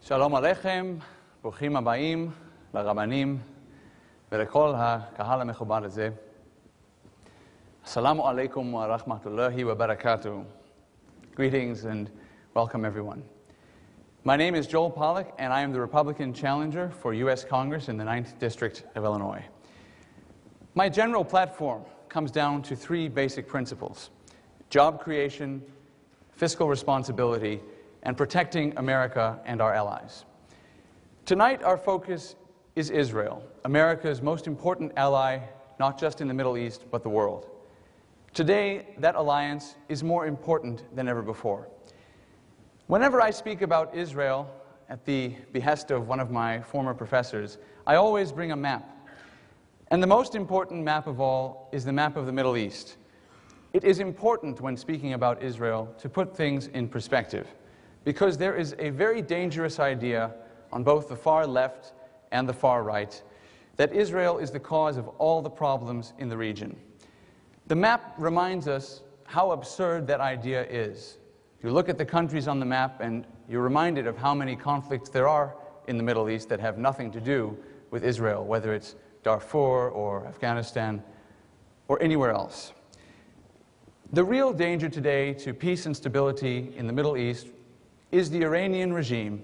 שלום עליכם, ברוכים הבאים לרבנים ולכל הקהל המכובד הזה. Assalamu alaikum wa rahmatullahi wa barakatuh. Greetings and welcome everyone. My name is Joel Pollak and I am the Republican challenger for U.S. Congress in the 9th District of Illinois. My general platform comes down to three basic principles: job creation, fiscal responsibility, and protecting America and our allies. Tonight, our focus is Israel, America's most important ally, not just in the Middle East, but the world. Today, that alliance is more important than ever before. Whenever I speak about Israel, at the behest of one of my former professors, I always bring a map. And the most important map of all is the map of the Middle East. It is important when speaking about Israel to put things in perspective, because there is a very dangerous idea on both the far left and the far right that Israel is the cause of all the problems in the region. The map reminds us how absurd that idea is. You look at the countries on the map and you're reminded of how many conflicts there are in the Middle East that have nothing to do with Israel, whether it's Darfur or Afghanistan or anywhere else. The real danger today to peace and stability in the Middle East is the Iranian regime,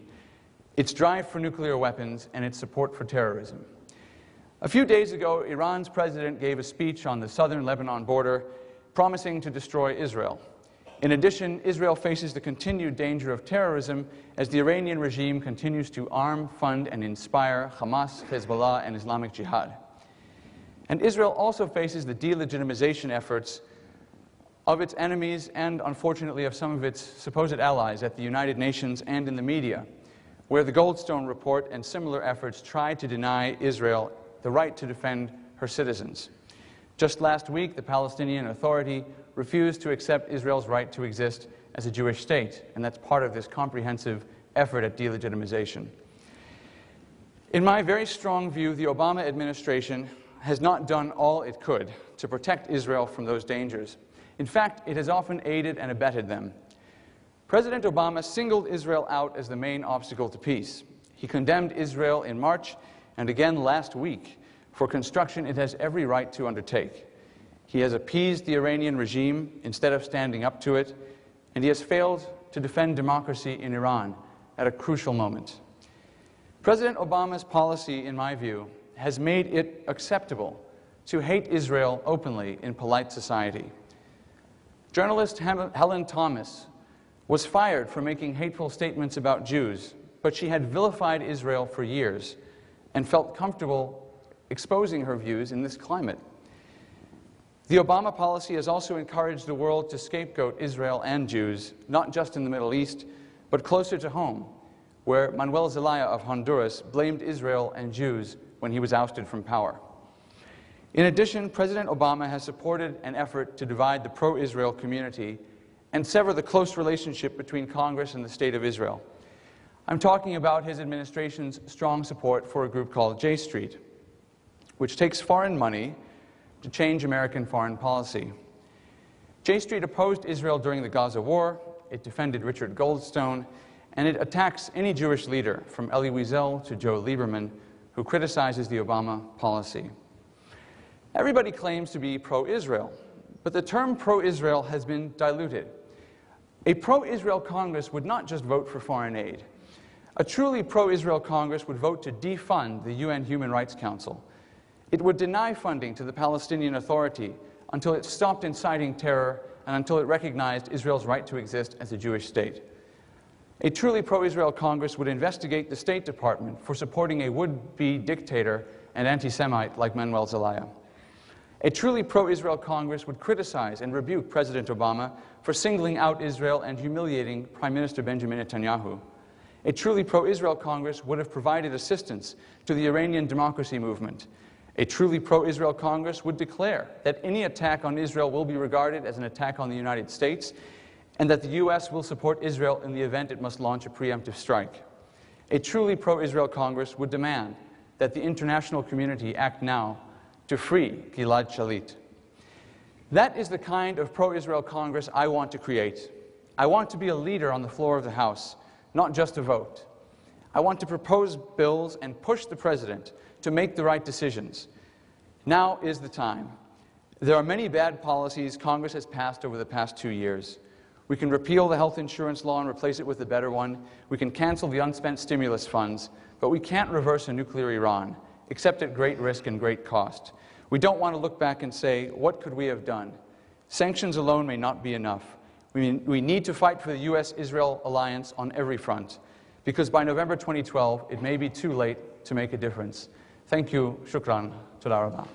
its drive for nuclear weapons, and its support for terrorism. A few days ago, Iran's president gave a speech on the southern Lebanon border, promising to destroy Israel. In addition, Israel faces the continued danger of terrorism as the Iranian regime continues to arm, fund, and inspire Hamas, Hezbollah, and Islamic Jihad. And Israel also faces the delegitimization efforts of its enemies and, unfortunately, of some of its supposed allies at the United Nations and in the media, where the Goldstone Report and similar efforts try to deny Israel the right to defend her citizens. Just last week, the Palestinian Authority refused to accept Israel's right to exist as a Jewish state, and that's part of this comprehensive effort at delegitimization. In my very strong view, the Obama administration has not done all it could to protect Israel from those dangers. In fact, it has often aided and abetted them. President Obama singled Israel out as the main obstacle to peace. He condemned Israel in March and again last week for construction it has every right to undertake. He has appeased the Iranian regime instead of standing up to it, and he has failed to defend democracy in Iran at a crucial moment. President Obama's policy, in my view, has made it acceptable to hate Israel openly in polite society. Journalist Helen Thomas was fired for making hateful statements about Jews, but she had vilified Israel for years and felt comfortable exposing her views in this climate. The Obama policy has also encouraged the world to scapegoat Israel and Jews, not just in the Middle East, but closer to home, where Manuel Zelaya of Honduras blamed Israel and Jews when he was ousted from power. In addition, President Obama has supported an effort to divide the pro-Israel community and sever the close relationship between Congress and the State of Israel. I'm talking about his administration's strong support for a group called J Street, which takes foreign money to change American foreign policy. J Street opposed Israel during the Gaza war, it defended Richard Goldstone, and it attacks any Jewish leader, from Elie Wiesel to Joe Lieberman, who criticizes the Obama policy. Everybody claims to be pro-Israel, but the term pro-Israel has been diluted. A pro-Israel Congress would not just vote for foreign aid. A truly pro-Israel Congress would vote to defund the UN Human Rights Council. It would deny funding to the Palestinian Authority until it stopped inciting terror and until it recognized Israel's right to exist as a Jewish state. A truly pro-Israel Congress would investigate the State Department for supporting a would-be dictator and anti-Semite like Manuel Zelaya. A truly pro-Israel Congress would criticize and rebuke President Obama for singling out Israel and humiliating Prime Minister Benjamin Netanyahu. A truly pro-Israel Congress would have provided assistance to the Iranian democracy movement. A truly pro-Israel Congress would declare that any attack on Israel will be regarded as an attack on the United States and that the U.S. will support Israel in the event it must launch a preemptive strike. A truly pro-Israel Congress would demand that the international community act now to free Gilad Shalit. That is the kind of pro-Israel Congress I want to create. I want to be a leader on the floor of the House, not just a vote. I want to propose bills and push the President to make the right decisions. Now is the time. There are many bad policies Congress has passed over the past 2 years. We can repeal the health insurance law and replace it with a better one. We can cancel the unspent stimulus funds, but we can't reverse a nuclear Iran, except at great risk and great cost. We don't want to look back and say, what could we have done? Sanctions alone may not be enough. We need to fight for the U.S.-Israel alliance on every front, because by November 2012, it may be too late to make a difference. Thank you. Shukran. Toda rabah.